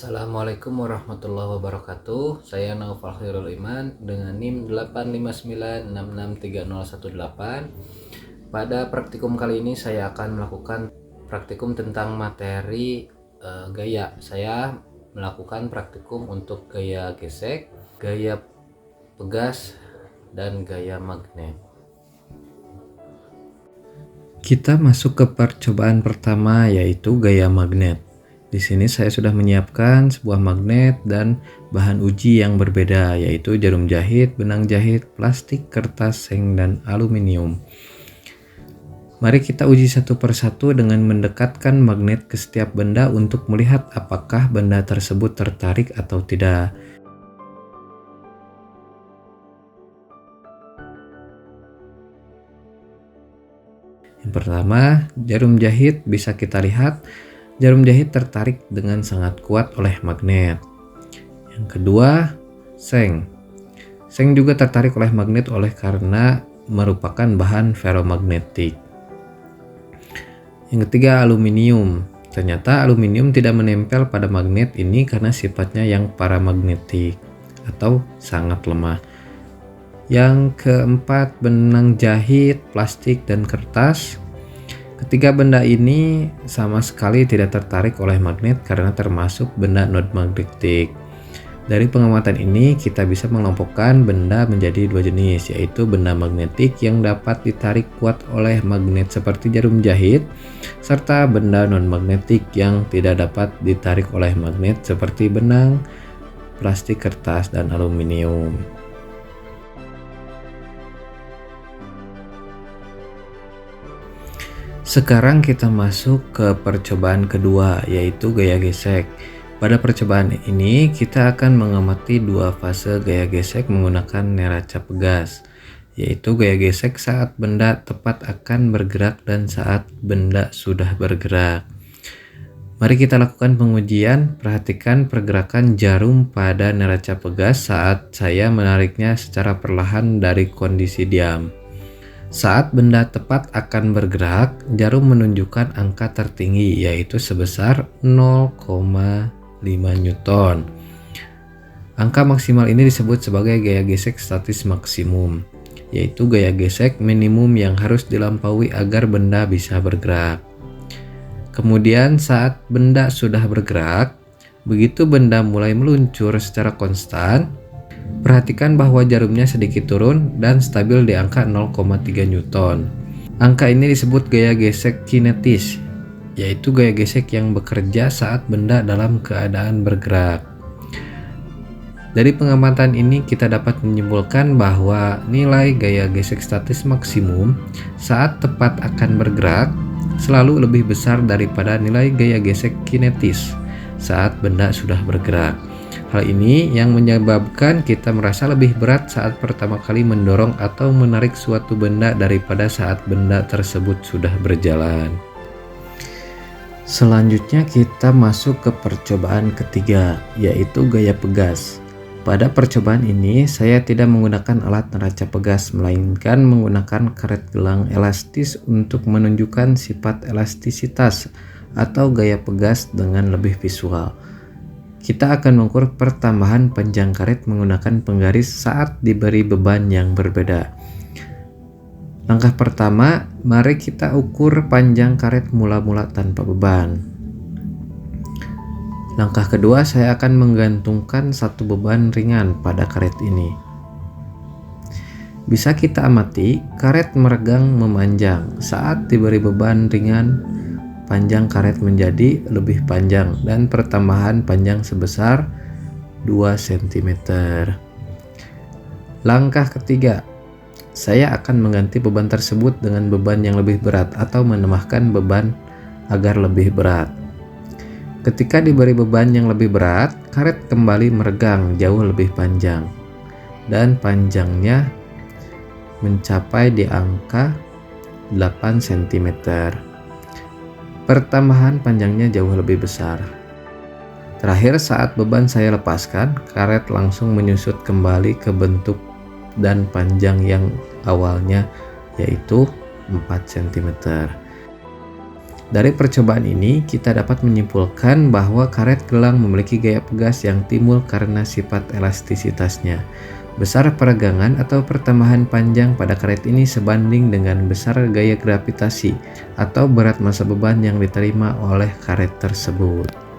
Assalamualaikum warahmatullahi wabarakatuh. Saya Naufal Khairul Iman dengan NIM 859663018. Pada praktikum kali ini saya akan melakukan praktikum tentang materi gaya. Saya melakukan praktikum untuk gaya gesek, gaya pegas, dan gaya magnet. Kita masuk ke percobaan pertama, yaitu gaya magnet. Di sini saya sudah menyiapkan sebuah magnet dan bahan uji yang berbeda, yaitu jarum jahit, benang jahit, plastik, kertas, seng, dan aluminium. Mari kita uji satu persatu dengan mendekatkan magnet ke setiap benda untuk melihat apakah benda tersebut tertarik atau tidak. Yang pertama, jarum jahit. Bisa kita lihat jarum jahit tertarik dengan sangat kuat oleh magnet. Yang kedua, seng. Seng juga tertarik oleh magnet karena merupakan bahan ferromagnetik. Yang ketiga, aluminium. Ternyata aluminium tidak menempel pada magnet ini karena sifatnya yang paramagnetik atau sangat lemah. Yang keempat, benang jahit, plastik, dan kertas. Ketiga benda ini sama sekali tidak tertarik oleh magnet karena termasuk benda non-magnetik. Dari pengamatan ini kita bisa mengelompokkan benda menjadi dua jenis, yaitu benda magnetik yang dapat ditarik kuat oleh magnet seperti jarum jahit, serta benda non-magnetik yang tidak dapat ditarik oleh magnet seperti benang, plastik, kertas, dan aluminium. Sekarang kita masuk ke percobaan kedua, yaitu gaya gesek. Pada percobaan ini kita akan mengamati dua fase gaya gesek menggunakan neraca pegas, yaitu gaya gesek saat benda tepat akan bergerak dan saat benda sudah bergerak. Mari kita lakukan pengujian. Perhatikan pergerakan jarum pada neraca pegas saat saya menariknya secara perlahan dari kondisi diam. Saat benda tepat akan bergerak, jarum menunjukkan angka tertinggi, yaitu sebesar 0,5 Newton. Angka maksimal ini disebut sebagai gaya gesek statis maksimum, yaitu gaya gesek minimum yang harus dilampaui agar benda bisa bergerak. Kemudian saat benda sudah bergerak, begitu benda mulai meluncur secara konstan, perhatikan bahwa jarumnya sedikit turun dan stabil di angka 0,3 Newton. Angka ini disebut gaya gesek kinetis, yaitu gaya gesek yang bekerja saat benda dalam keadaan bergerak. Dari pengamatan ini kita dapat menyimpulkan bahwa nilai gaya gesek statis maksimum saat tepat akan bergerak selalu lebih besar daripada nilai gaya gesek kinetis saat benda sudah bergerak. Hal ini yang menyebabkan kita merasa lebih berat saat pertama kali mendorong atau menarik suatu benda daripada saat benda tersebut sudah berjalan. Selanjutnya kita masuk ke percobaan ketiga, yaitu gaya pegas. Pada percobaan ini saya tidak menggunakan alat neraca pegas, melainkan menggunakan karet gelang elastis untuk menunjukkan sifat elastisitas atau gaya pegas dengan lebih visual. Kita akan mengukur pertambahan panjang karet menggunakan penggaris saat diberi beban yang berbeda. Langkah pertama, mari kita ukur panjang karet mula-mula tanpa beban. Langkah kedua, saya akan menggantungkan satu beban ringan pada karet ini. Bisa kita amati, karet meregang memanjang. Saat diberi beban ringan, panjang karet menjadi lebih panjang dan pertambahan panjang sebesar 2 cm. Langkah ketiga, saya akan mengganti beban tersebut dengan beban yang lebih berat atau menambahkan beban agar lebih berat. Ketika diberi beban yang lebih berat, karet kembali meregang jauh lebih panjang dan panjangnya mencapai di angka 8 cm. Pertambahan panjangnya jauh lebih besar. Terakhir, saat beban saya lepaskan, karet langsung menyusut kembali ke bentuk dan panjang yang awalnya, yaitu 4 cm. Dari percobaan ini, kita dapat menyimpulkan bahwa karet gelang memiliki gaya pegas yang timbul karena sifat elastisitasnya. Besar peregangan atau pertambahan panjang pada karet ini sebanding dengan besar gaya gravitasi atau berat massa beban yang diterima oleh karet tersebut.